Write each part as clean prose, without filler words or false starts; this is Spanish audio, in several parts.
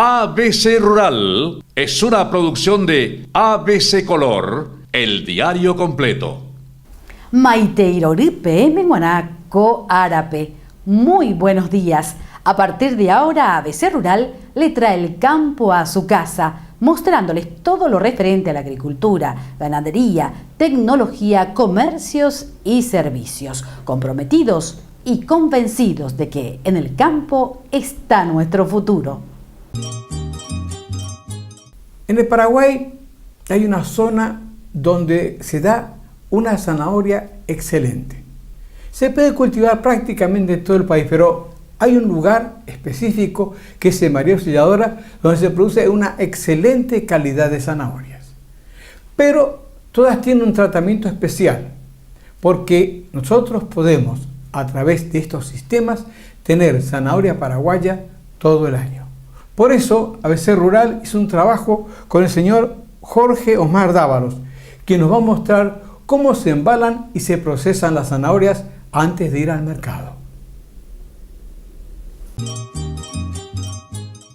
ABC Rural es una producción de ABC Color, el diario completo. Maiteiroripe, Menguanaco, Árape. Muy buenos días. A partir de ahora, ABC Rural le trae el campo a su casa, mostrándoles todo lo referente a la agricultura, ganadería, tecnología, comercios y servicios, comprometidos y convencidos de que en el campo está nuestro futuro. En el Paraguay hay una zona donde se da una zanahoria excelente. Se puede cultivar prácticamente en todo el país, pero hay un lugar específico que es en María Auxiliadora, donde se produce una excelente calidad de zanahorias. Pero todas tienen un tratamiento especial, porque nosotros podemos, a través de estos sistemas, tener zanahoria paraguaya todo el año. Por eso, ABC Rural hizo un trabajo con el señor Jorge Osmar Dávalos, quien nos va a mostrar cómo se embalan y se procesan las zanahorias antes de ir al mercado.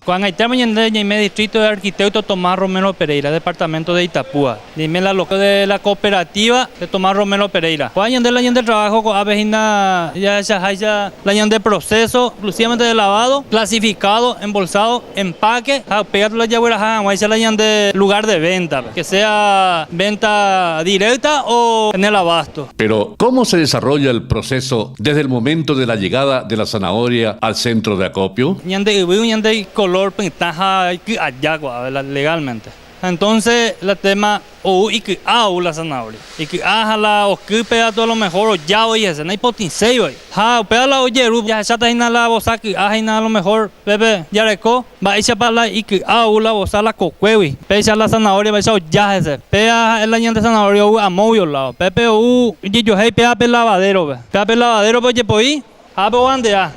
Cuando estamos en el distrito de arquitecto Tomás Romero Pereira, departamento de Itapúa. Dime la local de la cooperativa de Tomás Romero Pereira. Cuando la de trabajo con avejina ya la de proceso, exclusivamente de lavado, clasificado, embolsado, empaque, pegado la llave la de lugar de venta, que sea venta directa o en el abasto. Pero, ¿cómo se desarrolla el proceso desde el momento de la llegada de la zanahoria al centro de acopio? Color legalmente. Entonces, el tema o la zanahoria. Y que la o que pega todo lo mejor o ya hoy ese, no hay potencia hoy. Pega la oye, ya está en la bosa que a lo mejor, bebé, ya reco, va a echar para la y que la bosa la cocuevi. Pega la zanahoria, va a echar ya ese. Pega el año de zanahoria a movió lado. Pepe y yo hey pega el lavadero, pega el lavadero pues por ahí, ande ya.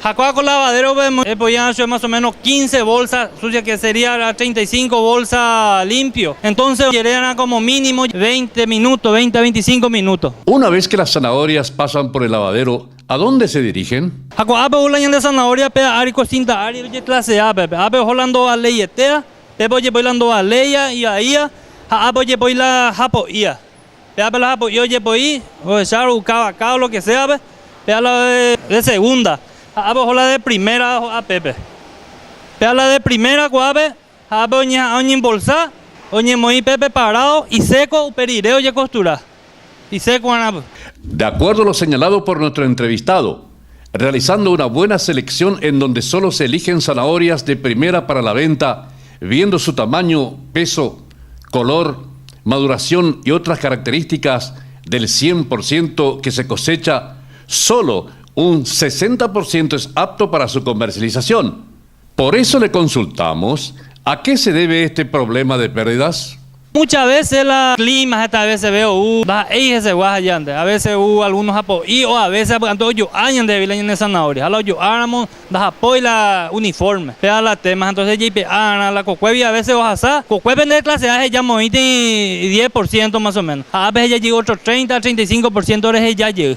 Acá con lavadero podían hacer más o menos 15 bolsas sucias, que sería 35 bolsas limpio. Entonces eran como mínimo 20 minutos, 20 a 25 minutos. Una vez que las zanahorias pasan por el lavadero, ¿a dónde se dirigen? Acá de zanahoria, pega ari cocinta ari de clase A, pepe. Holando a leyetea, pepe volando a leya y ahí, voy la japoía. Pega la japoía, oye, o echar un cabo, lo que sea, pega la de segunda. Abajo la de primera a Pepe. Pega la de primera cuave, oña bolsa, oña muy Pepe parado y seco, perireo y costura. Y seco anab. De acuerdo a lo señalado por nuestro entrevistado, realizando una buena selección en donde solo se eligen zanahorias de primera para la venta, viendo su tamaño, peso, color, maduración y otras características del 100% que se cosecha, solo un 60% es apto para su comercialización. Por eso le consultamos a qué se debe este problema de pérdidas. Muchas veces la clima, esta vez veo a veces algunos apoyos o a veces yo años de vilaña de zanahoria. A yo áramos da apoyo la uniforme. Pega la temas entonces la cocuevi a veces ojalá cocuevi de clase A ya muy 10% más o menos. A veces ya llegó otro 30 35% de ya llegó.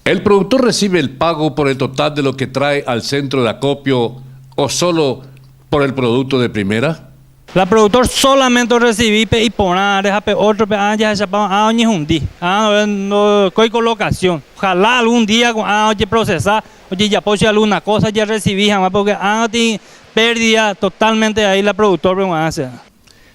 ¿El productor recibe el pago por el total de lo que trae al centro de acopio o solo por el producto de primera? La productor solamente recibí y poner otro ya se no hay colocación. Ojalá algún día oye procesar, oye ya puse alguna cosa ya recibí jamás porque tiene pérdida totalmente ahí la productor.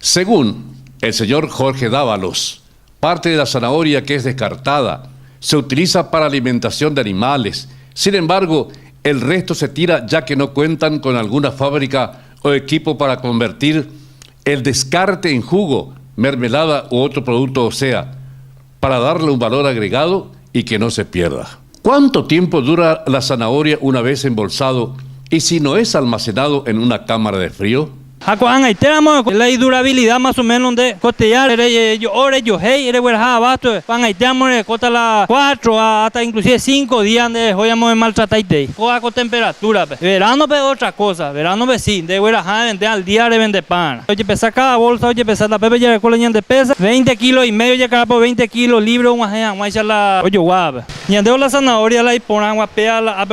Según el señor Jorge Dávalos, parte de la zanahoria que es descartada se utiliza para alimentación de animales. Sin embargo, el resto se tira ya que no cuentan con alguna fábrica o equipo para convertir el descarte en jugo, mermelada u otro producto, o sea, para darle un valor agregado y que no se pierda. ¿Cuánto tiempo dura la zanahoria una vez embolsado y si no es almacenado en una cámara de frío? La durabilidad más o menos de costellar, cota la 4 hasta inclusive 5 días de hoyamos de maltratar con temperatura. Verano es otra cosa, verano sí, de vender al día de vender pan. Oye, pesa cada bolsa, oye, pesa la pepe ya con de pesa, 20 kilos y medio ya cada por 20 kilos libre, la oye guava. Y andeo la zanahoria la y ponen agua pea la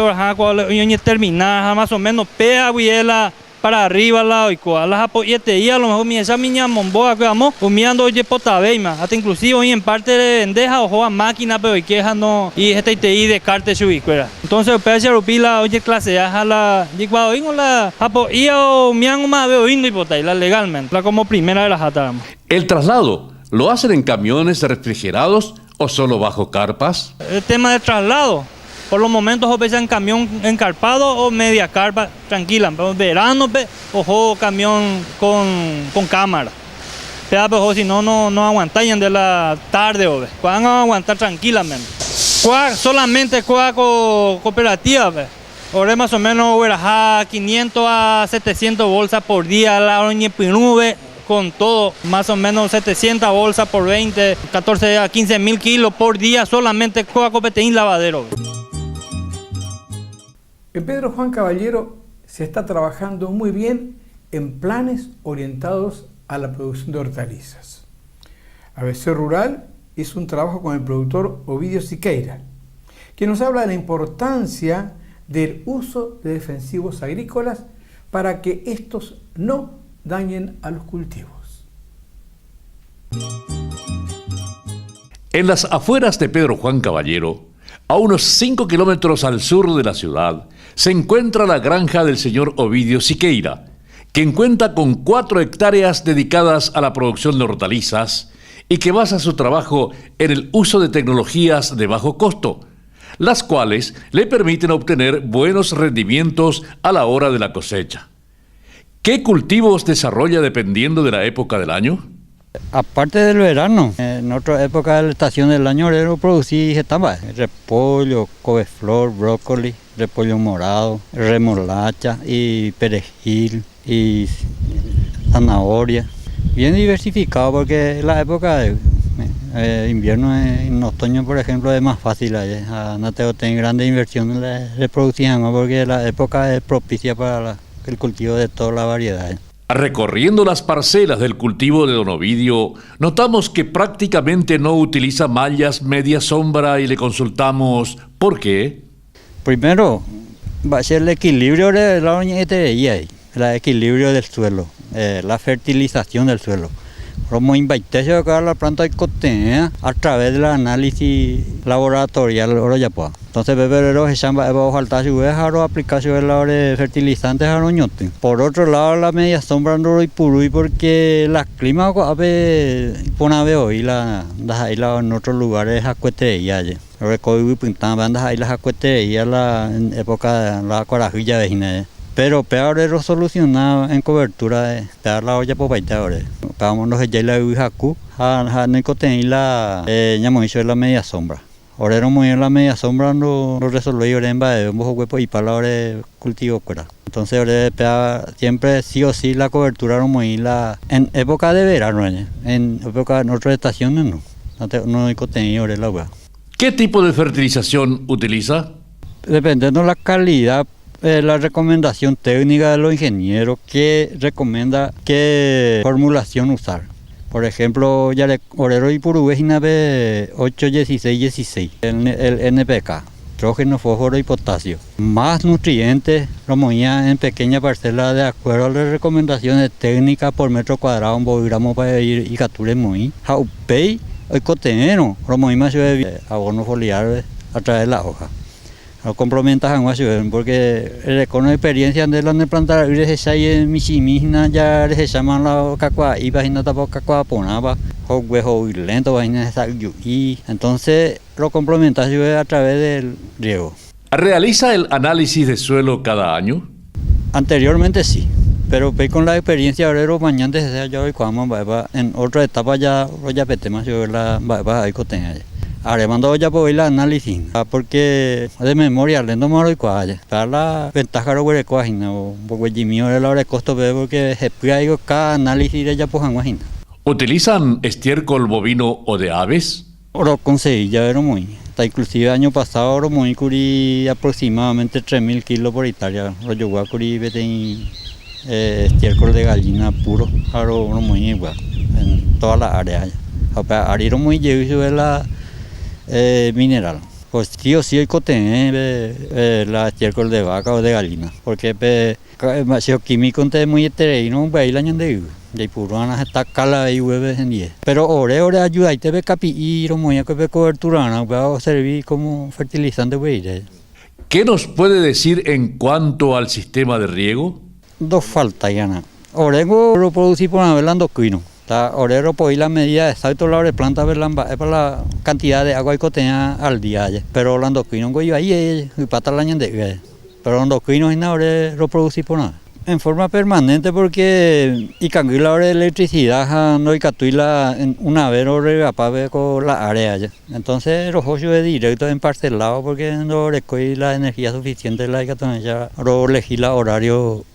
terminar más o menos pea la para arriba la y las apoyete y a lo mejor mi esa miña momboa que vamos humeando oye potabeima hasta inclusive hoy en parte de bendeja o a máquina pero y queja no y este TI de carte subicuera entonces pese a rupila oye clase a la digo ingo la apoya o mian más veo indo y potaila legalmente la como primera de las ataramos. ¿El traslado lo hacen en camiones refrigerados o solo bajo carpas? El tema de traslado por los momentos o en camión encarpado o media carpa tranquila, pero verano ojo camión con cámara. Pero si no aguantan de la tarde o puedan aguantar tranquilamente. Solamente cooperativa, ahora más o menos 500 a 700 bolsas por día la oñepinube con todo, más o menos 700 bolsas por 20, 14 a 15 mil kilos por día solamente coacopeteín lavadero. En Pedro Juan Caballero se está trabajando muy bien en planes orientados a la producción de hortalizas. ABC Rural hizo un trabajo con el productor Ovidio Siqueira, quien nos habla de la importancia del uso de defensivos agrícolas para que estos no dañen a los cultivos. En las afueras de Pedro Juan Caballero, a unos 5 kilómetros al sur de la ciudad, se encuentra la granja del señor Ovidio Siqueira, quien cuenta con 4 hectáreas dedicadas a la producción de hortalizas y que basa su trabajo en el uso de tecnologías de bajo costo, las cuales le permiten obtener buenos rendimientos a la hora de la cosecha. ¿Qué cultivos desarrolla dependiendo de la época del año? Aparte del verano, en otra época de la estación del año producí repollo, couve-flor, brócoli, repollo morado, remolacha y perejil y zanahoria. Bien diversificado porque la época de invierno en otoño, por ejemplo, es más fácil. No tengo grandes inversiones de producción porque la época es propicia para el cultivo de toda la variedad. Recorriendo las parcelas del cultivo de don Ovidio, notamos que prácticamente no utiliza mallas media sombra y le consultamos ¿por qué? Primero, va a ser el equilibrio de la el equilibrio del suelo, la fertilización del suelo. Como invaitese acá la planta cotea a través del análisis laboratorial oro ya pues. Entonces beberero se llama falta su vez a aplicación de fertilizantes a roñote. Por otro lado la media sombra no y purui porque la clima ave pone veo y la en otros lugares a cuetería. Recoge pintan bandas ahí las acueterías en época de la corajilla vecina. Pero peor es solucionado en cobertura de la olla por ahora. Vamos los ya la ujacu, a nicoten la hizo la media sombra. Ahora era muy en la media sombra no resolvió y en va un poco huepo y para ahora cultivo fuera. Entonces ahora siempre sí o sí la cobertura no muy la en época de verano, en época en otras estaciones no nicoten ahora la agua. ¿Qué tipo de fertilización utiliza? Dependiendo de la calidad. La recomendación técnica de los ingenieros que recomienda qué formulación usar. Por ejemplo, ya orero y puruvejina de 8-16-16, el NPK, nitrógeno, fósforo y potasio. Más nutrientes, lo movía en pequeña parcela de acuerdo a las recomendaciones técnicas por metro cuadrado, un gramo para ir y capture muy. Jaupei, el cotenero, lo movía más abono foliar a través de la hoja. No complementas a porque con la experiencia de la plantar se sabe misimina ya se llaman la cacua y vagina tampoco cacua ponaba o huevo lento vagina y entonces lo complementas a través del riego. ¿Realiza el análisis de suelo cada año? Anteriormente sí, pero con la experiencia ahora mañana desde allá y cuando en otra etapa ya petemos yo la va a coteña. Ahora mando ya por el análisis, porque de memoria le no me lo cuál. Para la ventaja de la cuajina, porque Jimmy ahora la hora de costo porque se puede cada análisis de ya por cuajina. ¿Utilizan estiércol bovino o de aves? Oro conseguí ya era muy. Hasta inclusive año pasado oro muy curi aproximadamente 3.000 kilos por hectárea. Lo llevó a curi estiércol de gallina puro, oro muy igual en toda la área. Ahora oro muy llevo la mineral. Pues sí o sí hay coté la estiércol de vaca o de gallina, porque el químico es muy heterogéneo, un país la ñande y purana está cala y hueves en 10. Pero ahora ayuda y te ve capi y romoya que ve cobertura, no va a servir como fertilizante güey. ¿Qué nos puede decir en cuanto al sistema de riego? Dos faltas ya nada. Orego lo producí por haber endocrino. Orero por la medida exacta de planta es para la cantidad de agua que tenía al día. Pero el endocrino que yo ahí y para la ñande. Pero el endocrino no lo producí por nada. En forma permanente porque y cambió la hora de electricidad no hay catuila una vez o regapave con la área. Entonces los hoyos es directo en parcelado porque no recoge la energía suficiente la que ya lo legisla horario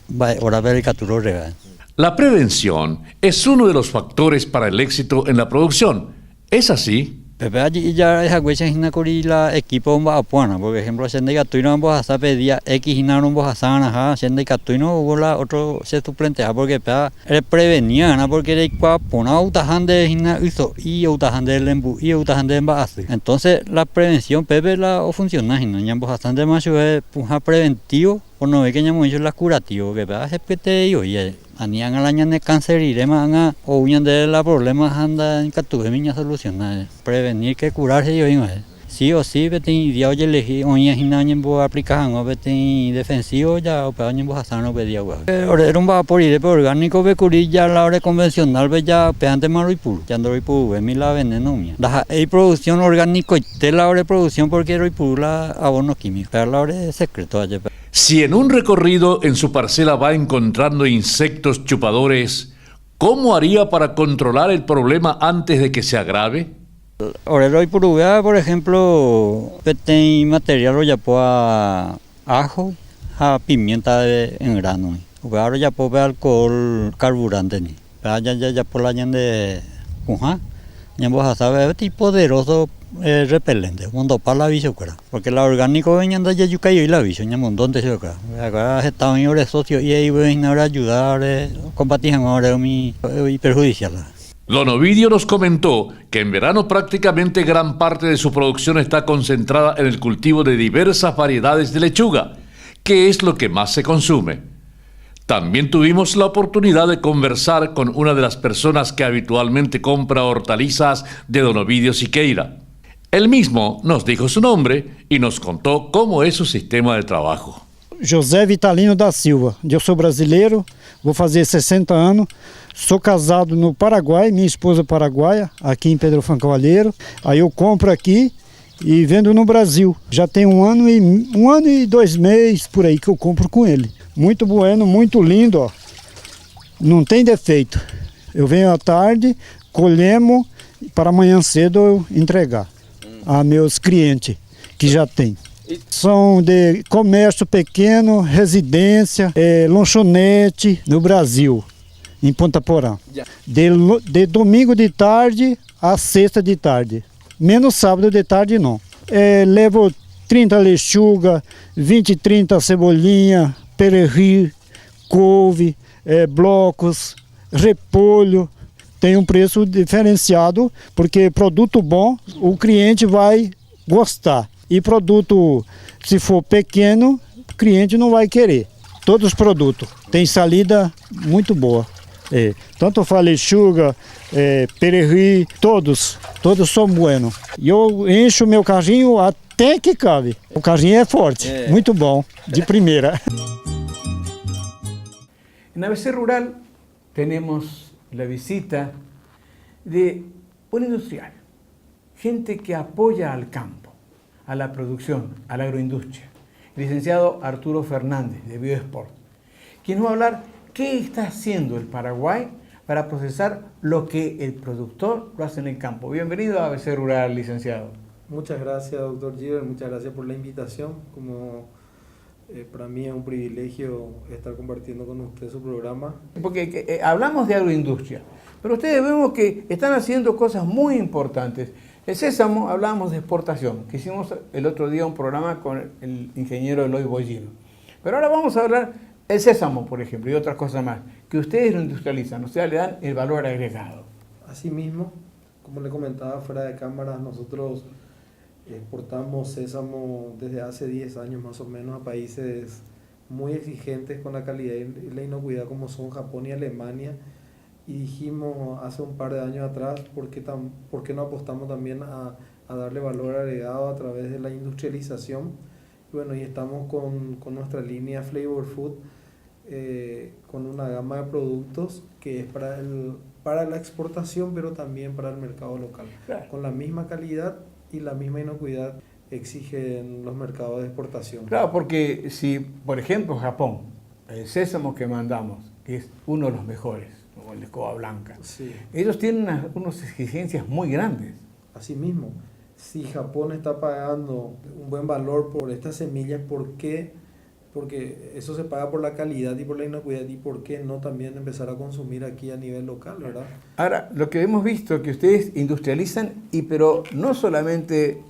hora de captura regal. La prevención es uno de los factores para el éxito en la producción. ¿Es así? Pepe allí ya es agüecha en la equipo va a puana, por ejemplo, si de catuino ambos hasta pedía X y no ambos hasta si de catuino hubo la otro se suplente porque pea prevenía porque de pona utajande hina hizo y utajande lembu y utajande así. Entonces la prevención Pepe la funciona y no ambos hasta de macho es puja preventivo o no ve que ñamo la curativo que pea se pete y oye anían al año de cáncer y demás o uñan de la problemas anda en catuve miña solucionar prevenir que curarse yo sí o sí betin dia oye elegí uñas hinañen bo aplicaban o betin defensivo ya o peañen bo hasano pedía agua era un vapor y de orgánico be curir ya la hora convencional be ya peante malo y puro ya ando y puro be mi la veneno mía la hay producción orgánico y te la hora de producción porque era y puro la abono químico pero la hora es secreto allá. Si en un recorrido en su parcela va encontrando insectos chupadores, ¿cómo haría para controlar el problema antes de que se agrave? Orero y purugá, por ejemplo, tem material ya a ajo, a pimienta en grano. Ahora ya puede alcohol carburante ni. Ya por la de puja, ya vos a saber es poderoso repelente, cuando para la bicho porque la orgánico venía de yuca y la bicho, ya un montón de eso acá estaban en hora socio y ahí ven ahora ayudar combatir ahora y perjudicial. Don Ovidio nos comentó que en verano prácticamente gran parte de su producción está concentrada en el cultivo de diversas variedades de lechuga, que es lo que más se consume. También tuvimos la oportunidad de conversar con una de las personas que habitualmente compra hortalizas de Don Ovidio Siqueira. Él mismo nos dijo su nombre y nos contó cómo es su sistema de trabajo. José Vitalino da Silva, eu sou brasileiro, vou fazer 60 anos, sou casado no Paraguai, minha esposa é paraguaia, aqui em Pedro Juan Cavalheiro, aí eu compro aqui e vendo no Brasil, já tem um ano e 2 meses por aí que eu compro com ele, muito bueno, muito lindo, ó. Não tem defeito, eu venho à tarde, colhemos para amanhã cedo eu entregar a meus clientes que já tem. São de comércio pequeno, residência, lanchonete no Brasil, em Ponta Porã. De domingo de tarde a sexta de tarde, menos sábado de tarde não. Levo 30 lechuga, 20, 30 cebolinha, perejil, couve, blocos, repolho. Tem preço diferenciado, porque produto bom o cliente vai gostar. E produto, se for pequeno, o cliente não vai querer. Todos os produtos têm salida muito boa. Tanto faz lechuga, perejil, todos são buenos. E eu encho meu carrinho até que cabe. O carrinho é forte, muito bom, de primeira. En ABC Rural tenemos la visita de un industrial, gente que apoya al campo, a la producción, a la agroindustria. El licenciado Arturo Fernández de Biosport, quien nos va a hablar qué está haciendo el Paraguay para procesar lo que el productor lo hace en el campo. Bienvenido a ABC Rural, licenciado. Muchas gracias, doctor Giver, muchas gracias por la invitación. Para mí es un privilegio estar compartiendo con usted su programa. Porque hablamos de agroindustria, pero ustedes vemos que están haciendo cosas muy importantes. El sésamo, hablábamos de exportación, que hicimos el otro día un programa con el ingeniero Eloy Bollino. Pero ahora vamos a hablar del sésamo, por ejemplo, y otras cosas más, que ustedes lo industrializan, o sea, le dan el valor agregado. Asimismo, como le comentaba fuera de cámara, nosotros Exportamos sésamo desde hace 10 años más o menos a países muy exigentes con la calidad y la inocuidad como son Japón y Alemania. Y dijimos hace un par de años atrás, ¿por qué no apostamos también a darle valor agregado a través de la industrialización? Bueno, y estamos con nuestra línea Flavor Food, con una gama de productos que es para la exportación, pero también para el mercado local. Claro. Con la misma calidad y la misma inocuidad exigen los mercados de exportación. Claro, porque si, por ejemplo, Japón, el sésamo que mandamos, que es uno de los mejores, como el de escoba blanca, Sí. ellos tienen unas exigencias muy grandes. Asimismo, si Japón está pagando un buen valor por estas semillas, ¿por qué? Porque eso se paga por la calidad y por la inocuidad, y por qué no también empezar a consumir aquí a nivel local, ¿verdad? Ahora, lo que hemos visto es que ustedes industrializan, pero no solamente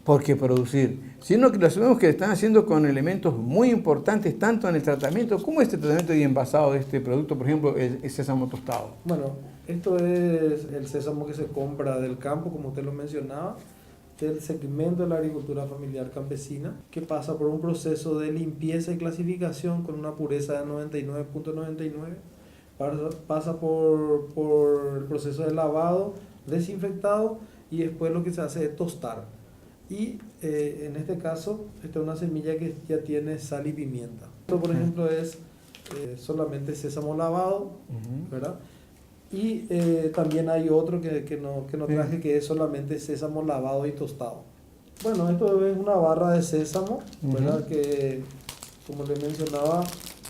porque producir, sino que lo sabemos que están haciendo con elementos muy importantes, tanto en el tratamiento, como este tratamiento y envasado de este producto, por ejemplo, el sésamo tostado. Bueno, esto es el sésamo que se compra del campo, como usted lo mencionaba, del segmento de la agricultura familiar campesina, que pasa por un proceso de limpieza y clasificación con una pureza de 99.99, pasa por el proceso de lavado, desinfectado, y después lo que se hace es tostar. Y en este caso, esta es una semilla que ya tiene sal y pimienta. Esto, por ejemplo, es solamente sésamo lavado, ¿verdad? Y también hay otro que no traje, que es solamente sésamo lavado y tostado. Bueno, esto es una barra de sésamo, ¿verdad? Que, como le mencionaba,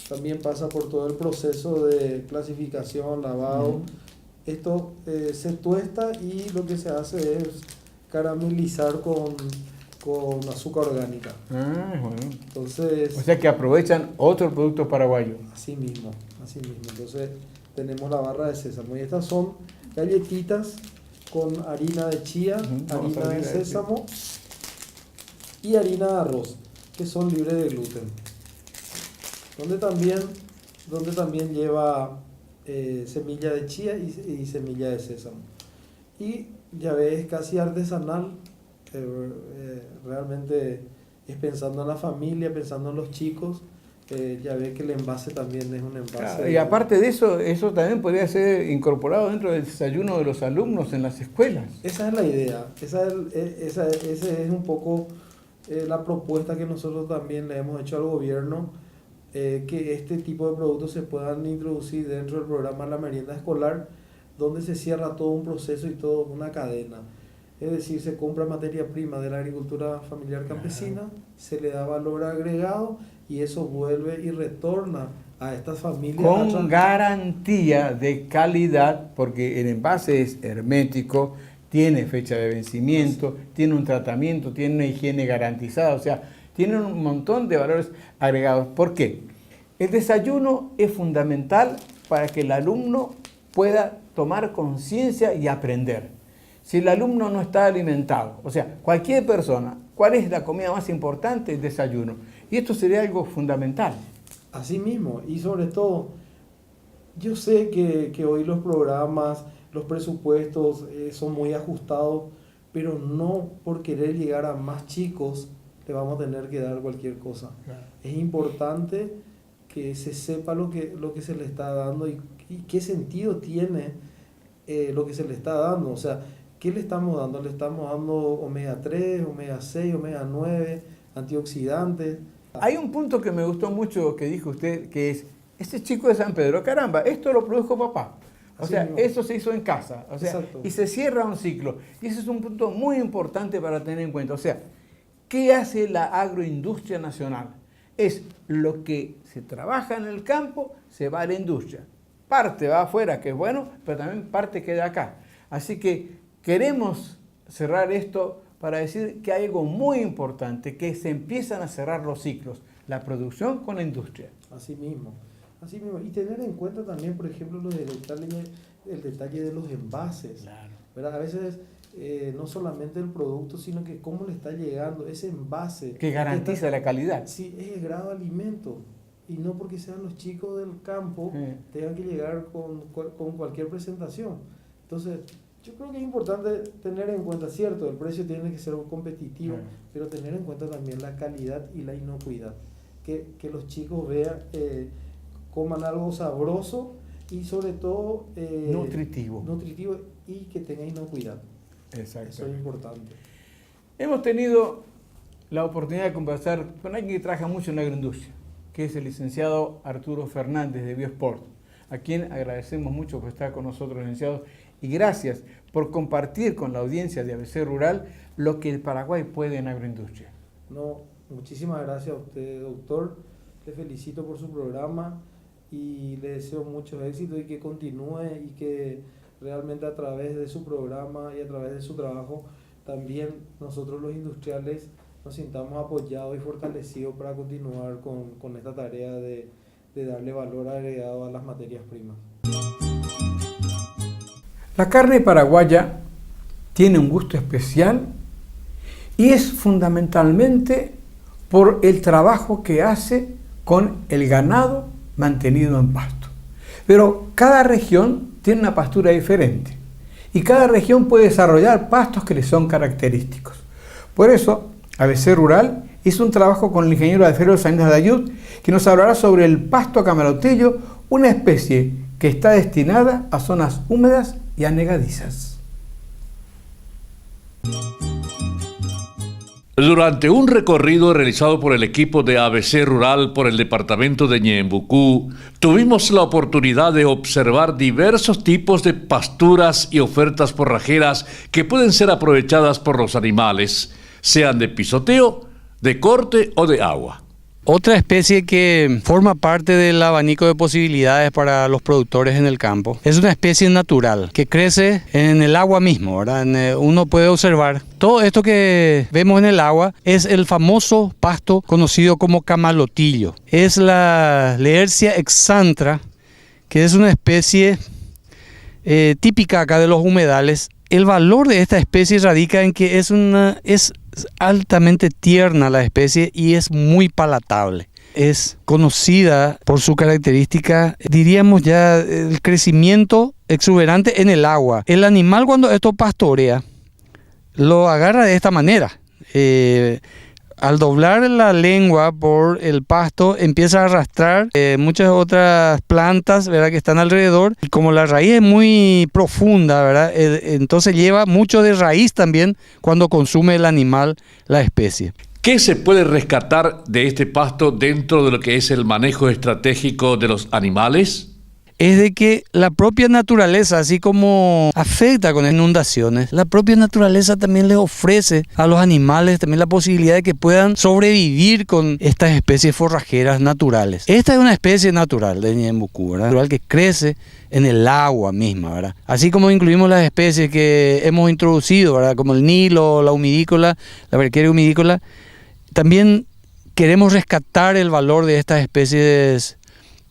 también pasa por todo el proceso de clasificación, lavado. Esto se tuesta y lo que se hace es caramelizar con azúcar orgánica. Bueno. Entonces, O sea que aprovechan otro producto paraguayo. así mismo. Entonces, tenemos la barra de sésamo. Y estas son galletitas con harina de chía, Vamos a harina de abrir ahí, sésamo y harina de arroz, que son libres de gluten. Donde también lleva semilla de chía y semilla de sésamo. Y ya ves, casi artesanal, realmente es pensando en la familia, pensando en los chicos. Ya ves que el envase también es un envase. Claro, y aparte de eso, eso también podría ser incorporado dentro del desayuno de los alumnos en las escuelas. Esa es la idea, esa es un poco la propuesta que nosotros también le hemos hecho al gobierno, que este tipo de productos se puedan introducir dentro del programa La Merienda Escolar, donde se cierra todo un proceso y toda una cadena. Es decir, se compra materia prima de la agricultura familiar campesina, se le da valor agregado y eso vuelve y retorna a estas familias. Con garantía de calidad, porque el envase es hermético, tiene fecha de vencimiento, tiene un tratamiento, tiene una higiene garantizada, o sea, tiene un montón de valores agregados. ¿Por qué? El desayuno es fundamental para que el alumno pueda tomar conciencia y aprender. Si el alumno no está alimentado, o sea, cualquier persona, ¿cuál es la comida más importante? El desayuno. Y esto sería algo fundamental. Así mismo, y sobre todo, yo sé que hoy los programas, los presupuestos son muy ajustados, pero no por querer llegar a más chicos le vamos a tener que dar cualquier cosa. Claro. Es importante que se sepa lo que se le está dando y qué sentido tiene lo que se le está dando. O sea, ¿qué le estamos dando? Le estamos dando omega 3, omega 6, omega 9, antioxidantes. Hay un punto que me gustó mucho que dijo usted, que es, este chico de San Pedro, caramba, esto lo produjo papá. O sea, eso se hizo en casa. O sea, exacto. Y se cierra un ciclo. Y ese es un punto muy importante para tener en cuenta. O sea, ¿qué hace la agroindustria nacional? Es lo que se trabaja en el campo, se va a la industria. Parte va afuera, que es bueno, pero también parte queda acá. Así que queremos cerrar esto para decir que hay algo muy importante, que se empiezan a cerrar los ciclos, la producción con la industria. Así mismo. Y tener en cuenta también, por ejemplo, el detalle de los envases. Claro. ¿Verdad? A veces no solamente el producto, sino que cómo le está llegando ese envase. Que garantiza la calidad. Sí, es el grado de alimento. Y no porque sean los chicos del campo tengan que llegar con cualquier presentación. Entonces, Yo creo que es importante tener en cuenta, cierto, el precio tiene que ser competitivo, pero tener en cuenta también la calidad y la inocuidad. Que los chicos vean, coman algo sabroso y sobre todo nutritivo y que tenga inocuidad. Exacto. Eso es importante. Hemos tenido la oportunidad de conversar con alguien que trabaja mucho en la agroindustria, que es el licenciado Arturo Fernández de Biosport, a quien agradecemos mucho por estar con nosotros, licenciado, y gracias por compartir con la audiencia de ABC Rural lo que el Paraguay puede en agroindustria. No, muchísimas gracias a usted, doctor. Le felicito por su programa y le deseo mucho éxito y que continúe y que realmente a través de su programa y a través de su trabajo también nosotros los industriales nos sintamos apoyados y fortalecidos para continuar con esta tarea de darle valor agregado a las materias primas. La carne paraguaya tiene un gusto especial y es fundamentalmente por el trabajo que hace con el ganado mantenido en pasto. Pero cada región tiene una pastura diferente y cada región puede desarrollar pastos que le son característicos. Por eso, ABC Rural hizo un trabajo con el ingeniero Alfredo Salinas de Ayud, que nos hablará sobre el pasto camarotillo, una especie que está destinada a zonas húmedas y anegadizas. Durante un recorrido realizado por el equipo de ABC Rural por el departamento de Ñembucú, tuvimos la oportunidad de observar diversos tipos de pasturas y ofertas forrajeras que pueden ser aprovechadas por los animales, sean de pisoteo, de corte o de agua. Otra especie que forma parte del abanico de posibilidades para los productores en el campo es una especie natural que crece en el agua mismo, ¿verdad? Uno puede observar todo esto que vemos en el agua es el famoso pasto conocido como camalotillo. Es la Leercia exantra, que es una especie típica acá de los humedales. El valor de esta especie radica en que es altamente tierna la especie y es muy palatable. Es conocida por su característica, diríamos ya, el crecimiento exuberante en el agua. El animal cuando esto pastorea, lo agarra de esta manera. Al doblar la lengua por el pasto, empieza a arrastrar muchas otras plantas, ¿verdad?, que están alrededor. Y como la raíz es muy profunda, ¿verdad?, entonces lleva mucho de raíz también cuando consume el animal la especie. ¿Qué se puede rescatar de este pasto dentro de lo que es el manejo estratégico de los animales? Es de que la propia naturaleza, así como afecta con inundaciones, la propia naturaleza también les ofrece a los animales también la posibilidad de que puedan sobrevivir con estas especies forrajeras naturales. Esta es una especie natural de Ñembucú, ¿verdad?, natural que crece en el agua misma, ¿verdad? Así como incluimos las especies que hemos introducido, ¿verdad?, como el nilo, la humidícola, la Berkeria humidícola, también queremos rescatar el valor de estas especies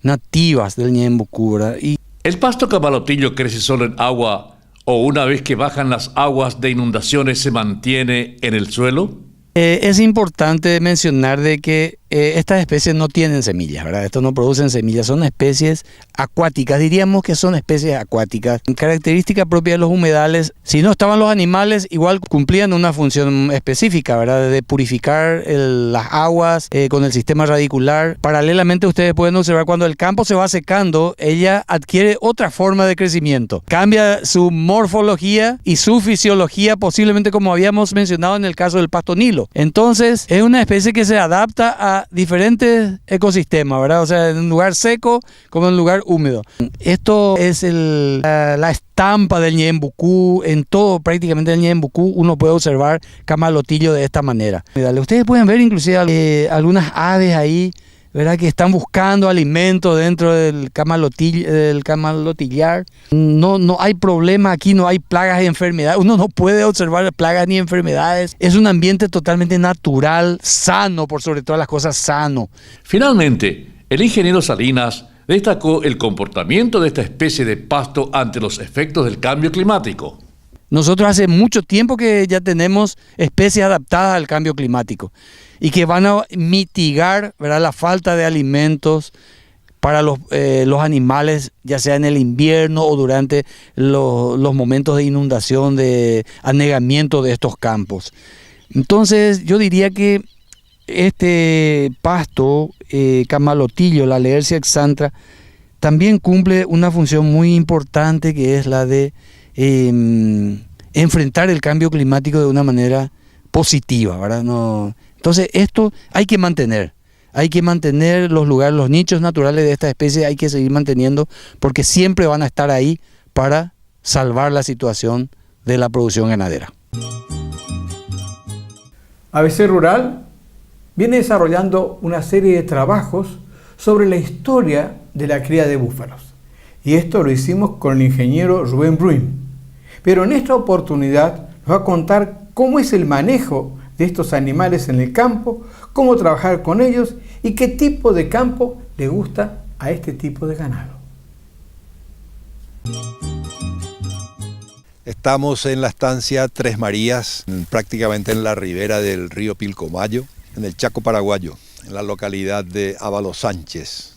nativas del Ñembucú, ¿verdad? ¿El pasto camalotillo crece solo en agua o una vez que bajan las aguas de inundaciones se mantiene en el suelo? Es importante mencionar de que estas especies no tienen semillas, ¿verdad? Estos no producen semillas, son especies acuáticas, diríamos que son especies acuáticas. Característica propia de los humedales, si no estaban los animales, igual cumplían una función específica, ¿verdad?, de purificar las aguas con el sistema radicular. Paralelamente ustedes pueden observar cuando el campo se va secando, ella adquiere otra forma de crecimiento. Cambia su morfología y su fisiología, posiblemente como habíamos mencionado en el caso del pasto nilo. Entonces, es una especie que se adapta a diferentes ecosistemas, ¿verdad? O sea, en un lugar seco como en un lugar húmedo. Esto es la estampa del Ñembucú. En todo prácticamente el Ñembucú uno puede observar camalotillo de esta manera. Ustedes pueden ver inclusive algunas aves ahí, ¿verdad?, que están buscando alimento dentro del camalotillar. No hay problema aquí, no hay plagas y enfermedades. Uno no puede observar plagas ni enfermedades. Es un ambiente totalmente natural, sano, por sobre todas las cosas, sano. Finalmente, el ingeniero Salinas destacó el comportamiento de esta especie de pasto ante los efectos del cambio climático. Nosotros hace mucho tiempo que ya tenemos especies adaptadas al cambio climático y que van a mitigar, ¿verdad?, la falta de alimentos para los animales, ya sea en el invierno o durante los momentos de inundación, de anegamiento de estos campos. Entonces yo diría que este pasto camalotillo, la Laercia exantra, también cumple una función muy importante, que es la de enfrentar el cambio climático de una manera positiva, ¿verdad? Entonces esto hay que mantener los lugares, los nichos naturales de esta especie, hay que seguir manteniendo, porque siempre van a estar ahí para salvar la situación de la producción ganadera. ABC Rural viene desarrollando una serie de trabajos sobre la historia de la cría de búfalos. Y esto lo hicimos con el ingeniero Rubén Bruin. Pero en esta oportunidad nos va a contar cómo es el manejo de estos animales en el campo, cómo trabajar con ellos y qué tipo de campo le gusta a este tipo de ganado. Estamos en la estancia Tres Marías, prácticamente en la ribera del río Pilcomayo, en el Chaco paraguayo, en la localidad de Ábalos Sánchez,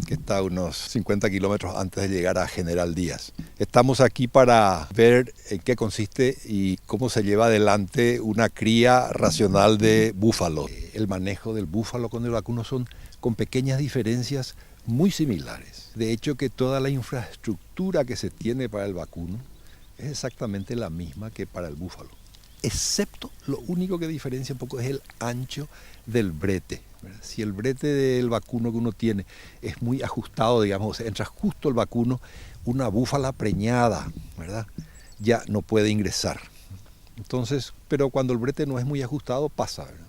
que está a unos 50 kilómetros antes de llegar a General Díaz. Estamos aquí para ver en qué consiste y cómo se lleva adelante una cría racional de búfalo. El manejo del búfalo con el vacuno son con pequeñas diferencias muy similares. De hecho, que toda la infraestructura que se tiene para el vacuno es exactamente la misma que para el búfalo, excepto lo único que diferencia un poco es el ancho del brete, ¿verdad? Si el brete del vacuno que uno tiene es muy ajustado, digamos, o sea, entra justo el vacuno, una búfala preñada, ¿verdad?, ya no puede ingresar. Entonces, pero cuando el brete no es muy ajustado, pasa, ¿verdad?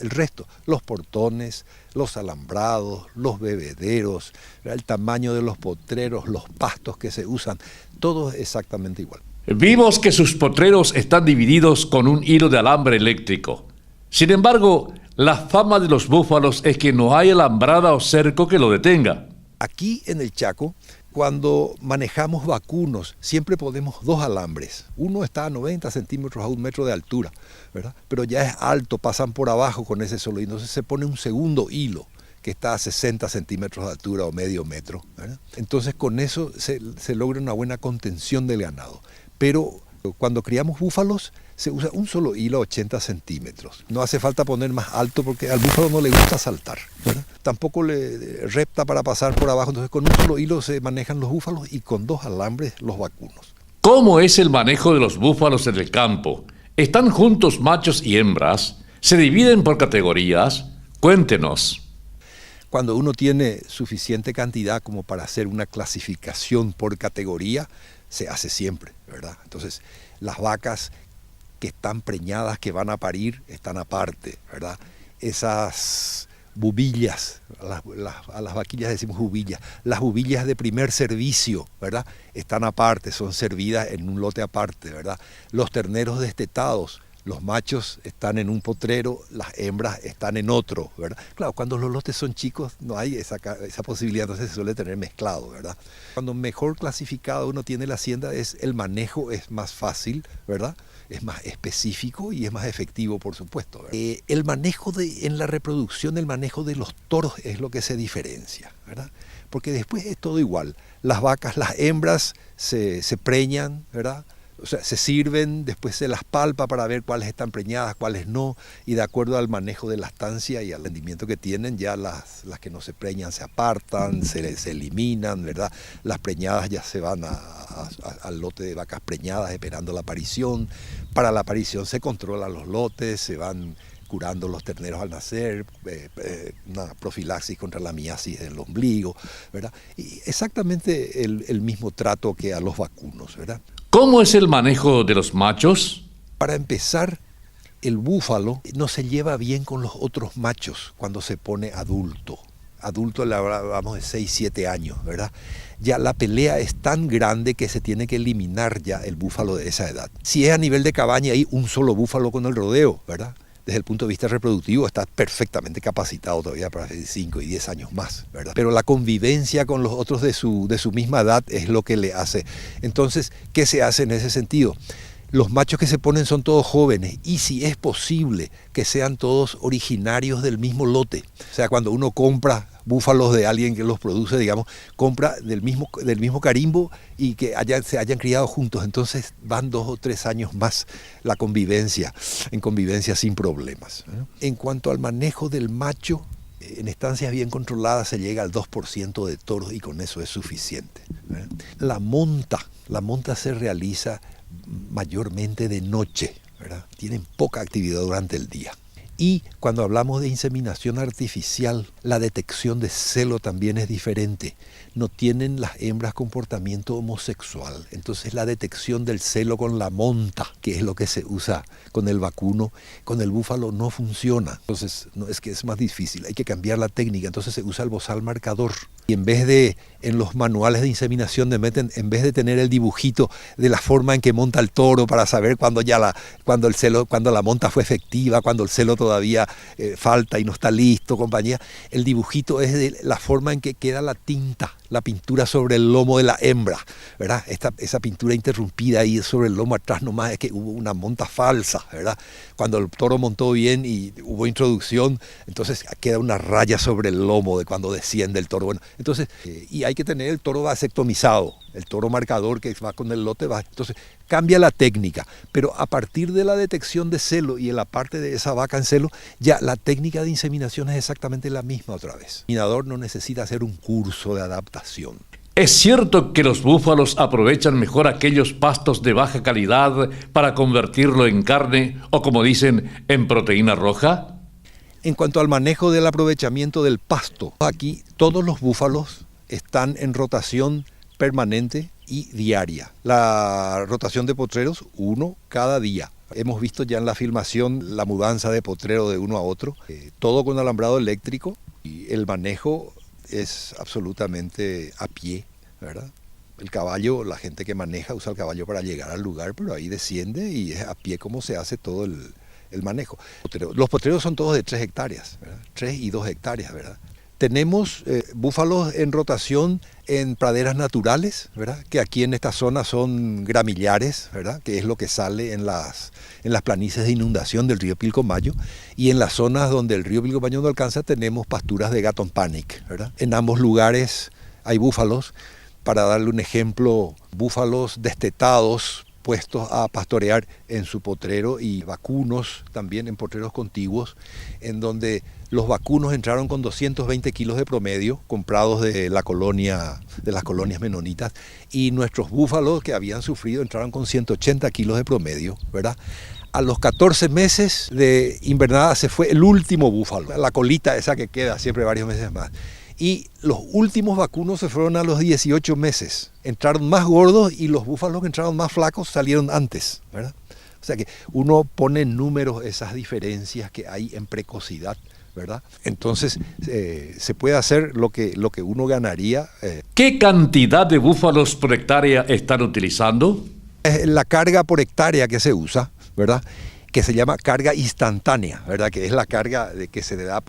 El resto, los portones, los alambrados, los bebederos, ¿verdad?, el tamaño de los potreros, los pastos que se usan, todo es exactamente igual. Vimos que sus potreros están divididos con un hilo de alambre eléctrico. Sin embargo, la fama de los búfalos es que no hay alambrada o cerco que lo detenga. Aquí en el Chaco, cuando manejamos vacunos, siempre ponemos dos alambres. Uno está a 90 centímetros a 1 metro de altura, ¿verdad?, pero ya es alto, pasan por abajo con ese solo hilo. Entonces se pone un segundo hilo que está a 60 centímetros de altura o medio metro, ¿verdad? Entonces con eso se logra una buena contención del ganado. Pero cuando criamos búfalos se usa un solo hilo a 80 centímetros. No hace falta poner más alto porque al búfalo no le gusta saltar, ¿verdad? Tampoco le repta para pasar por abajo. Entonces con un solo hilo se manejan los búfalos y con dos alambres los vacunos. ¿Cómo es el manejo de los búfalos en el campo? ¿Están juntos machos y hembras? ¿Se dividen por categorías? Cuéntenos. Cuando uno tiene suficiente cantidad como para hacer una clasificación por categoría, se hace siempre, ¿verdad? Entonces, las vacas que están preñadas, que van a parir, están aparte, ¿verdad? Esas bubillas, a las vaquillas decimos bubillas, las bubillas de primer servicio, ¿verdad?, están aparte, son servidas en un lote aparte, ¿verdad? Los terneros destetados, los machos están en un potrero, las hembras están en otro, ¿verdad? Claro, cuando los lotes son chicos no hay esa posibilidad, entonces se suele tener mezclado, ¿verdad? Cuando mejor clasificado uno tiene la hacienda, el manejo es más fácil, ¿verdad?, es más específico y es más efectivo, por supuesto, ¿verdad? El manejo en la reproducción, el manejo de los toros es lo que se diferencia, ¿verdad? Porque después es todo igual. Las vacas, las hembras se preñan, ¿verdad?, o sea, se sirven, después se las palpa para ver cuáles están preñadas, cuáles no, y de acuerdo al manejo de la estancia y al rendimiento que tienen, ya las que no se preñan se apartan, se eliminan, ¿verdad? Las preñadas ya se van al lote de vacas preñadas esperando la aparición. Para la aparición se controlan los lotes, se van curando los terneros al nacer, una profilaxis contra la miasis del ombligo, ¿verdad? Y exactamente el mismo trato que a los vacunos, ¿verdad? ¿Cómo es el manejo de los machos? Para empezar, el búfalo no se lleva bien con los otros machos cuando se pone adulto. Adulto le hablamos de 6, 7 años, ¿verdad? Ya la pelea es tan grande que se tiene que eliminar ya el búfalo de esa edad. Si es a nivel de cabaña, hay un solo búfalo con el rodeo, ¿verdad? Desde el punto de vista reproductivo está perfectamente capacitado todavía para 5 y 10 años más, ¿verdad? Pero la convivencia con los otros de su misma edad es lo que le hace. Entonces, ¿qué se hace en ese sentido? Los machos que se ponen son todos jóvenes y si es posible que sean todos originarios del mismo lote. O sea, cuando uno compra búfalos de alguien que los produce, digamos, compra del mismo carimbo y que se hayan criado juntos. Entonces van 2 o 3 años más la convivencia, en convivencia sin problemas. En cuanto al manejo del macho, en estancias bien controladas se llega al 2% de toros y con eso es suficiente. La monta se realiza mayormente de noche, ¿verdad? Tienen poca actividad durante el día. Y cuando hablamos de inseminación artificial, la detección de celo también es diferente. No tienen las hembras comportamiento homosexual. Entonces la detección del celo con la monta, que es lo que se usa con el vacuno, con el búfalo no funciona. Entonces no es que es más difícil, hay que cambiar la técnica. Entonces se usa el bozal marcador. Y en los manuales de inseminación en vez de tener el dibujito de la forma en que monta el toro para saber cuando la monta fue efectiva, cuando el celo todavía falta y no está listo, compañía, el dibujito es de la forma en que queda la pintura sobre el lomo de la hembra, ¿verdad? Esa pintura interrumpida ahí sobre el lomo atrás nomás es que hubo una monta falsa, ¿verdad? Cuando el toro montó bien y hubo introducción, entonces queda una raya sobre el lomo de cuando desciende el toro. Bueno, entonces, y hay que tener el toro vasectomizado, el toro marcador que va con el lote, entonces cambia la técnica, pero a partir de la detección de celo y en la parte de esa vaca en celo, ya la técnica de inseminación es exactamente la misma otra vez. El inseminador no necesita hacer un curso de adaptación. ¿Es cierto que los búfalos aprovechan mejor aquellos pastos de baja calidad para convertirlo en carne o, como dicen, en proteína roja? En cuanto al manejo del aprovechamiento del pasto, aquí todos los búfalos están en rotación permanente y diaria. La rotación de potreros, 1 cada día. Hemos visto ya en la filmación la mudanza de potrero de uno a otro, todo con alambrado eléctrico y el manejo es absolutamente a pie, ¿verdad? El caballo, la gente que maneja usa el caballo para llegar al lugar, pero ahí desciende y es a pie como se hace todo el manejo. Los potreros son todos de 3 hectáreas, ¿verdad? 3 y 2 hectáreas, ¿verdad? Tenemos búfalos en rotación en praderas naturales, ¿verdad? Que aquí en esta zona son gramillares, ¿verdad? Que es lo que sale en las planicies de inundación del río Pilcomayo. Y en las zonas donde el río Pilcomayo no alcanza tenemos pasturas de Gatton Panic, ¿verdad? En ambos lugares hay búfalos. Para darle un ejemplo, búfalos destetados puestos a pastorear en su potrero y vacunos también en potreros contiguos, en donde los vacunos entraron con 220 kilos de promedio, comprados de las colonias menonitas, y nuestros búfalos que habían sufrido entraron con 180 kilos de promedio, ¿verdad? A los 14 meses de invernada se fue el último búfalo, la colita esa que queda siempre varios meses más. Y los últimos vacunos se fueron a los 18 meses. Entraron más gordos y los búfalos que entraron más flacos salieron antes, ¿verdad? O sea que uno pone en números esas diferencias que hay en precocidad, ¿verdad? Entonces se puede hacer lo que uno ganaría. ¿Qué cantidad de búfalos por hectárea están utilizando? La carga por hectárea que se usa, ¿verdad? Que se llama carga instantánea, ¿verdad? Que es la carga que se le da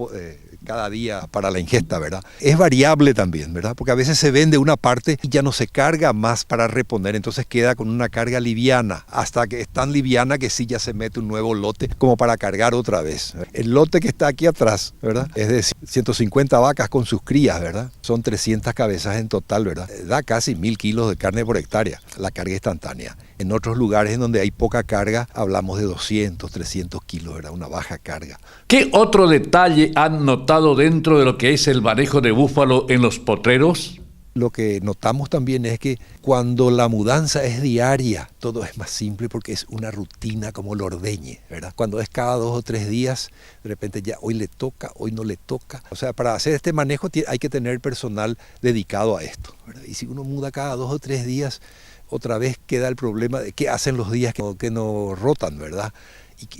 cada día para la ingesta, ¿verdad? Es variable también, ¿verdad? Porque a veces se vende una parte y ya no se carga más para reponer, entonces queda con una carga liviana, hasta que es tan liviana que sí ya se mete un nuevo lote como para cargar otra vez. El lote que está aquí atrás, ¿verdad? Es de 150 vacas con sus crías, ¿verdad? Son 300 cabezas en total, ¿verdad? Da casi 1000 kilos de carne por hectárea, la carga instantánea. En otros lugares en donde hay poca carga, hablamos de 200, 300 kilos, ¿verdad? Una baja carga. ¿Qué otro detalle han notado dentro de lo que es el manejo de búfalo en los potreros? Lo que notamos también es que cuando la mudanza es diaria, todo es más simple porque es una rutina como el ordeñe, ¿verdad? Cuando es cada 2 o 3 días, de repente ya hoy le toca, hoy no le toca. O sea, para hacer este manejo hay que tener personal dedicado a esto, ¿verdad? Y si uno muda cada 2 o 3 días, otra vez queda el problema de qué hacen los días que no rotan, ¿verdad?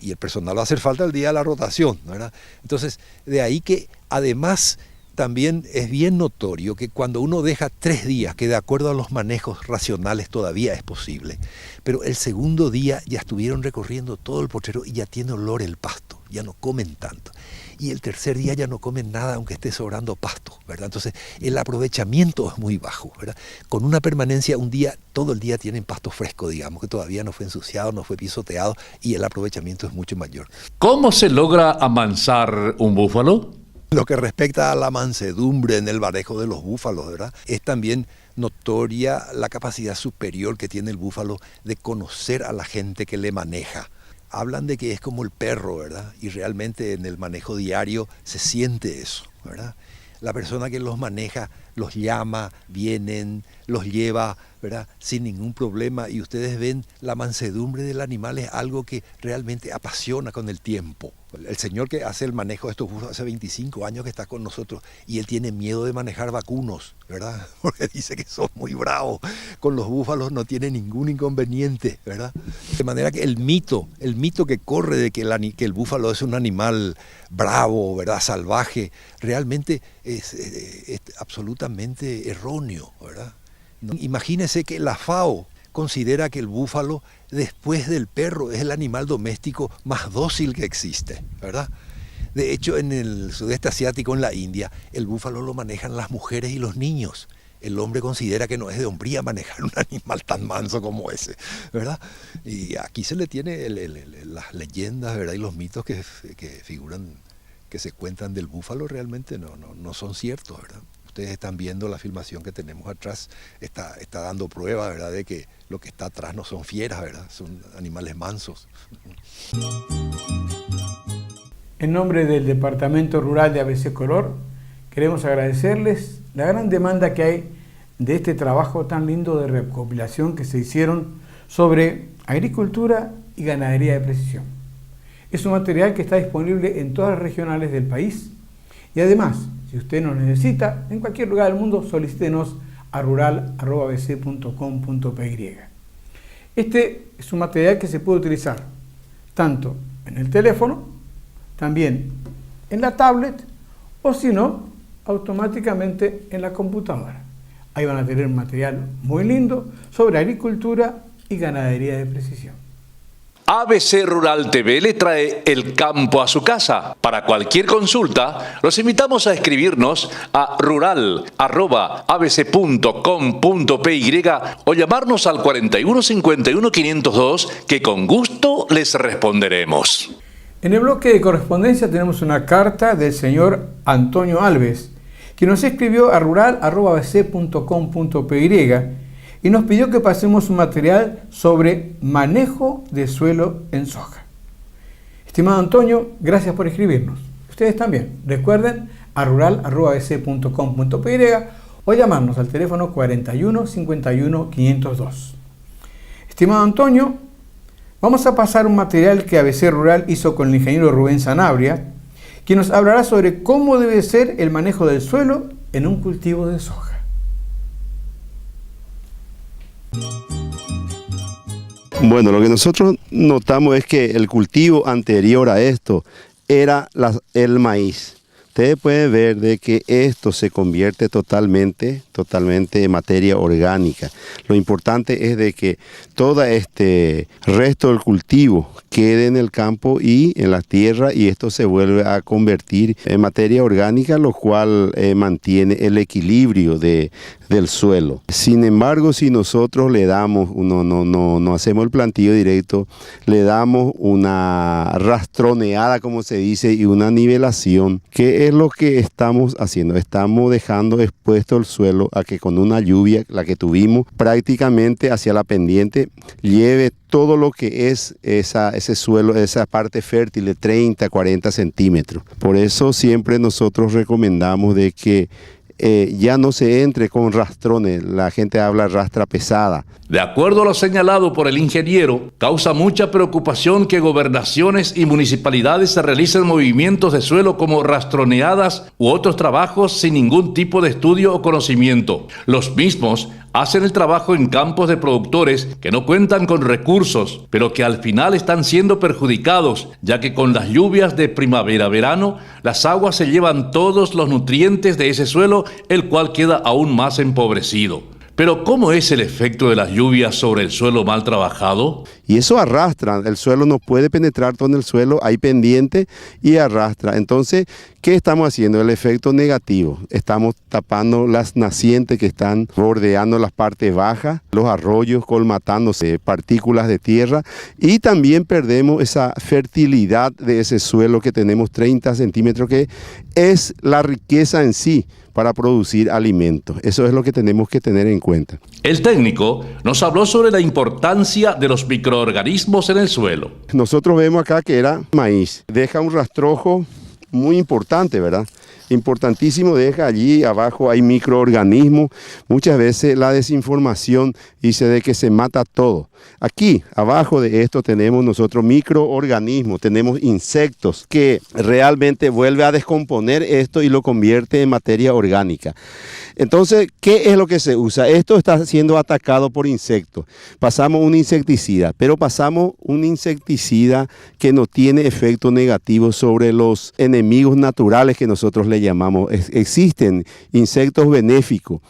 Y el personal va a hacer falta el día de la rotación, ¿verdad? Entonces, de ahí que además también es bien notorio que cuando uno deja 3 días, que de acuerdo a los manejos racionales todavía es posible, pero el segundo día ya estuvieron recorriendo todo el potrero y ya tiene olor el pasto, ya no comen tanto. Y el tercer día ya no comen nada aunque esté sobrando pasto, ¿verdad? Entonces el aprovechamiento es muy bajo, ¿verdad? Con una permanencia un día, todo el día tienen pasto fresco, digamos, que todavía no fue ensuciado, no fue pisoteado y el aprovechamiento es mucho mayor. ¿Cómo se logra amansar un búfalo? Lo que respecta a la mansedumbre en el manejo de los búfalos, ¿verdad? Es también notoria la capacidad superior que tiene el búfalo de conocer a la gente que le maneja. Hablan de que es como el perro, ¿verdad? Y realmente en el manejo diario se siente eso, ¿verdad? La persona que los maneja los llama, vienen, los lleva, ¿verdad? Sin ningún problema. Y ustedes ven la mansedumbre del animal es algo que realmente apasiona con el tiempo. El señor que hace el manejo de estos búfalos hace 25 años que está con nosotros y él tiene miedo de manejar vacunos, ¿verdad? Porque dice que son muy bravos. Con los búfalos no tiene ningún inconveniente, ¿verdad? De manera que el mito que corre de que el búfalo es un animal bravo, ¿verdad? Salvaje, realmente es absolutamente erróneo, ¿verdad? Imagínese que la FAO considera que el búfalo, después del perro, es el animal doméstico más dócil que existe, ¿verdad? De hecho, en el sudeste asiático, en la India, el búfalo lo manejan las mujeres y los niños. El hombre considera que no es de hombría manejar un animal tan manso como ese, ¿verdad? Y aquí se le tiene las leyendas, ¿verdad? Y los mitos que figuran, que se cuentan del búfalo realmente no son ciertos, ¿verdad? Ustedes están viendo la filmación que tenemos atrás, está dando prueba, ¿verdad?, de que lo que está atrás no son fieras, ¿verdad?, son animales mansos. En nombre del Departamento Rural de ABC Color, queremos agradecerles la gran demanda que hay de este trabajo tan lindo de recopilación que se hicieron sobre agricultura y ganadería de precisión. Es un material que está disponible en todas las regionales del país y además, si usted nos necesita, en cualquier lugar del mundo, solicítenos a rural@abc.com.py. Este es un material que se puede utilizar tanto en el teléfono, también en la tablet, o si no, automáticamente en la computadora. Ahí van a tener un material muy lindo sobre agricultura y ganadería de precisión. ABC Rural TV le trae el campo a su casa. Para cualquier consulta, los invitamos a escribirnos a rural@abc.com.py o llamarnos al 41 51 502 que con gusto les responderemos. En el bloque de correspondencia tenemos una carta del señor Antonio Alves, que nos escribió a rural@abc.com.py y nos pidió que pasemos un material sobre manejo de suelo en soja. Estimado Antonio, gracias por escribirnos. Ustedes también, recuerden a rural@abc.com.py o llamarnos al teléfono 41 51 502. Estimado Antonio, vamos a pasar un material que ABC Rural hizo con el ingeniero Rubén Sanabria, quien nos hablará sobre cómo debe ser el manejo del suelo en un cultivo de soja. Bueno, lo que nosotros notamos es que el cultivo anterior a esto era el maíz. Ustedes pueden ver de que esto se convierte totalmente en materia orgánica. Lo importante es de que todo este resto del cultivo quede en el campo y en la tierra y esto se vuelve a convertir en materia orgánica, lo cual mantiene el equilibrio del suelo. Sin embargo, si nosotros le damos, no hacemos el plantillo directo, le damos una rastroneada, como se dice, y una nivelación, que es lo que estamos haciendo. Estamos dejando expuesto el suelo a que con una lluvia, la que tuvimos, prácticamente hacia la pendiente, lleve todo lo que es ese suelo, esa parte fértil de 30, 40 centímetros. Por eso siempre nosotros recomendamos de que ya no se entre con rastrones, la gente habla rastra pesada. De acuerdo a lo señalado por el ingeniero, causa mucha preocupación que gobernaciones y municipalidades se realicen movimientos de suelo como rastroneadas u otros trabajos sin ningún tipo de estudio o conocimiento. Los mismos hacen el trabajo en campos de productores que no cuentan con recursos, pero que al final están siendo perjudicados, ya que con las lluvias de primavera-verano, las aguas se llevan todos los nutrientes de ese suelo, el cual queda aún más empobrecido. Pero ¿cómo es el efecto de las lluvias sobre el suelo mal trabajado? Y eso arrastra, el suelo no puede penetrar todo en el suelo, hay pendiente y arrastra. Entonces, ¿qué estamos haciendo? El efecto negativo. Estamos tapando las nacientes que están bordeando las partes bajas, los arroyos colmatándose partículas de tierra y también perdemos esa fertilidad de ese suelo que tenemos 30 centímetros, que es la riqueza en sí para producir alimentos. Eso es lo que tenemos que tener en cuenta. El técnico nos habló sobre la importancia de los microorganismos en el suelo. Nosotros vemos acá que era maíz. Deja un rastrojo muy importante, ¿verdad? Importantísimo, deja allí abajo, hay microorganismos. Muchas veces la desinformación dice de que se mata todo. Aquí, abajo de esto tenemos nosotros microorganismos, tenemos insectos que realmente vuelve a descomponer esto y lo convierte en materia orgánica. Entonces, ¿qué es lo que se usa? Esto está siendo atacado por insectos. Pasamos un insecticida, pero pasamos un insecticida que no tiene efecto negativo sobre los enemigos naturales que nosotros le llamamos. Existen insectos benéficos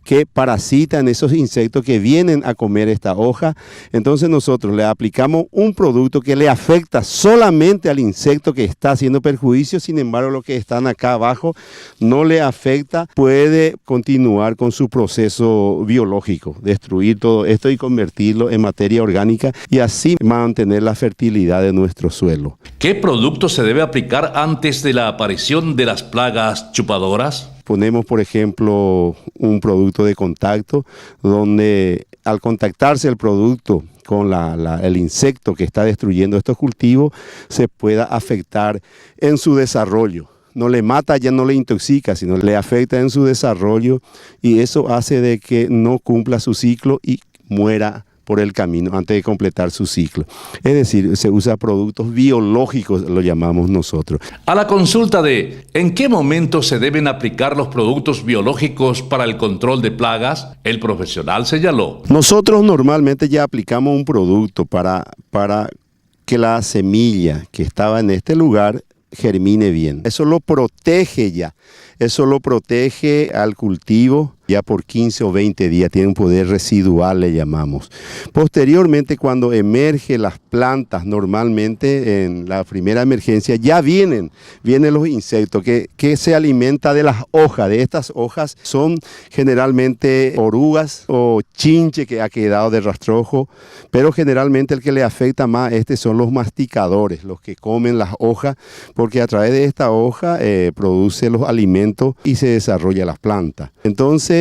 que parasitan esos insectos que vienen a comer esta hoja. Entonces nosotros le aplicamos un producto que le afecta solamente al insecto que está haciendo perjuicio. Sin embargo, los que están acá abajo no le afecta, puede continuar con su proceso biológico, destruir todo esto y convertirlo en materia orgánica y así mantener la fertilidad de nuestro suelo. ¿Qué producto se debe aplicar antes de la aparición de las plagas chupadoras? Ponemos, por ejemplo, un producto de contacto donde al contactarse el producto con el insecto que está destruyendo estos cultivos, se pueda afectar en su desarrollo. No le mata, ya no le intoxica, sino le afecta en su desarrollo y eso hace de que no cumpla su ciclo y muera por el camino antes de completar su ciclo. Es decir, se usa productos biológicos, lo llamamos nosotros. A la consulta de ¿en qué momento se deben aplicar los productos biológicos para el control de plagas?, el profesional señaló. Nosotros normalmente ya aplicamos un producto para que la semilla que estaba en este lugar germine bien. Eso lo protege ya, eso lo protege al cultivo ya por 15 o 20 días, tiene un poder residual, le llamamos. Posteriormente, cuando emergen las plantas, normalmente en la primera emergencia, ya vienen los insectos que se alimentan de las hojas. De estas hojas son generalmente orugas o chinche que ha quedado de rastrojo, pero generalmente el que le afecta más son los masticadores, los que comen las hojas, porque a través de esta hoja produce los alimentos y se desarrolla las plantas. Entonces,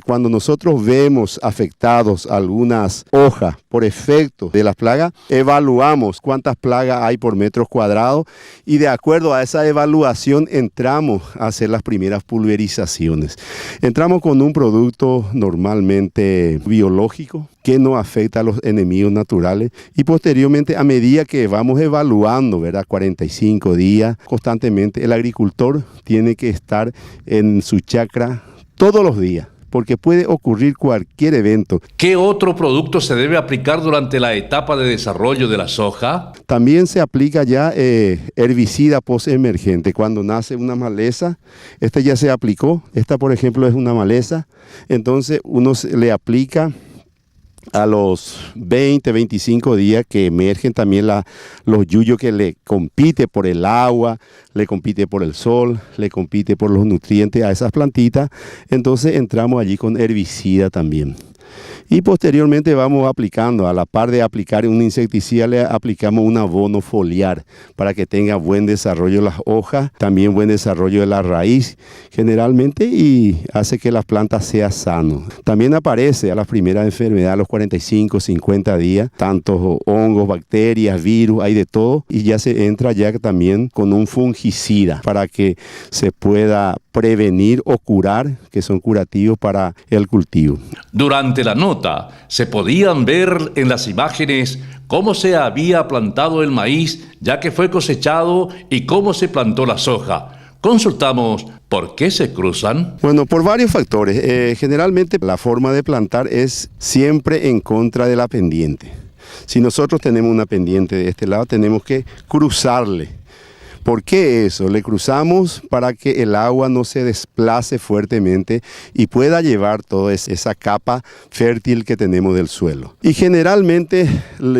cuando nosotros vemos afectados algunas hojas por efecto de las plagas, evaluamos cuántas plagas hay por metros cuadrados y de acuerdo a esa evaluación entramos a hacer las primeras pulverizaciones. Entramos con un producto normalmente biológico que no afecta a los enemigos naturales y posteriormente, a medida que vamos evaluando, ¿verdad?, 45 días, constantemente el agricultor tiene que estar en su chacra todos los días, porque puede ocurrir cualquier evento. ¿Qué otro producto se debe aplicar durante la etapa de desarrollo de la soja? También se aplica ya herbicida postemergente. Cuando nace una maleza, esta ya se aplicó, esta por ejemplo es una maleza, entonces uno le aplica a los 20, 25 días que emergen también los yuyos que le compite por el agua, le compite por el sol, le compite por los nutrientes a esas plantitas, entonces entramos allí con herbicida también. Y posteriormente vamos aplicando, a la par de aplicar un insecticida, le aplicamos un abono foliar para que tenga buen desarrollo las hojas, también buen desarrollo de la raíz generalmente y hace que las plantas sean sanas. También aparece a la primera enfermedad a los 45, 50 días, tantos hongos, bacterias, virus, hay de todo y ya se entra ya también con un fungicida para que se pueda prevenir o curar, que son curativos para el cultivo. Durante la nota se podían ver en las imágenes cómo se había plantado el maíz ya que fue cosechado y cómo se plantó la soja. Consultamos por qué se cruzan. Bueno, por varios factores. Generalmente la forma de plantar es siempre en contra de la pendiente. Si nosotros tenemos una pendiente de este lado, tenemos que cruzarle. ¿Por qué eso? Le cruzamos para que el agua no se desplace fuertemente y pueda llevar toda esa capa fértil que tenemos del suelo. Y generalmente,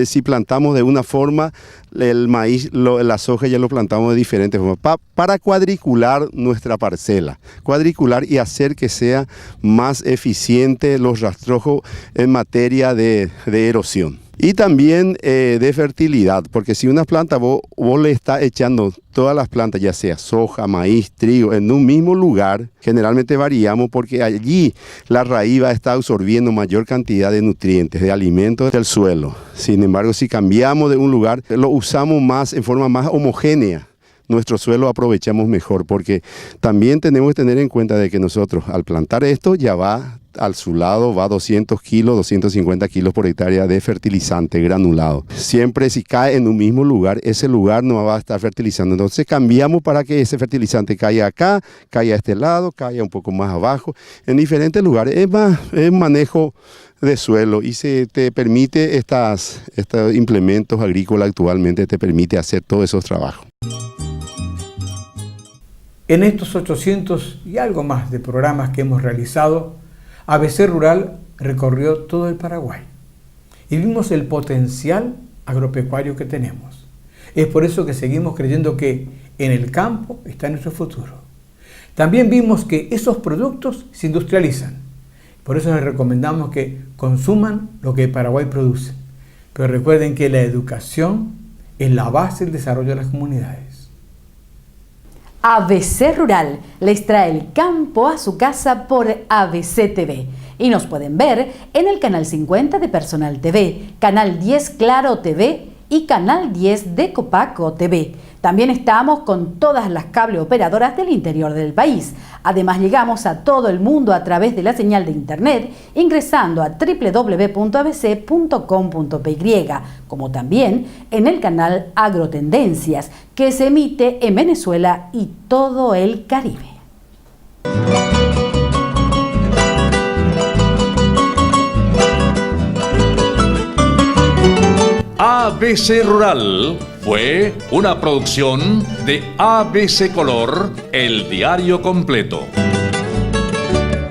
si plantamos de una forma, el maíz, la soja ya lo plantamos de diferentes formas, para cuadricular nuestra parcela, cuadricular y hacer que sea más eficiente los rastrojos en materia de erosión. Y también de fertilidad, porque si una planta vos le estás echando todas las plantas, ya sea soja, maíz, trigo, en un mismo lugar, generalmente variamos porque allí la raíz va a estar absorbiendo mayor cantidad de nutrientes, de alimentos del suelo. Sin embargo, si cambiamos de un lugar, lo usamos más en forma más homogénea. Nuestro suelo aprovechamos mejor, porque también tenemos que tener en cuenta de que nosotros al plantar esto ya va al su lado, va 200 kilos, 250 kilos por hectárea de fertilizante granulado. Siempre si cae en un mismo lugar, ese lugar no va a estar fertilizando. Entonces cambiamos para que ese fertilizante caiga acá, caiga a este lado, caiga un poco más abajo, en diferentes lugares. Es manejo de suelo y se te permite estos implementos agrícolas actualmente te permite hacer todos esos trabajos. En estos 800 y algo más de programas que hemos realizado, ABC Rural recorrió todo el Paraguay y vimos el potencial agropecuario que tenemos. Es por eso que seguimos creyendo que en el campo está nuestro futuro. También vimos que esos productos se industrializan. Por eso les recomendamos que consuman lo que Paraguay produce. Pero recuerden que la educación es la base del desarrollo de las comunidades. ABC Rural les trae el campo a su casa por ABC TV y nos pueden ver en el canal 50 de Personal TV, canal 10 Claro TV y canal 10 de Copaco TV. También estamos con todas las cable operadoras del interior del país. Además llegamos a todo el mundo a través de la señal de internet ingresando a www.abc.com.py, como también en el canal Agrotendencias, que se emite en Venezuela y todo el Caribe. ABC Rural fue una producción de ABC Color, el diario completo.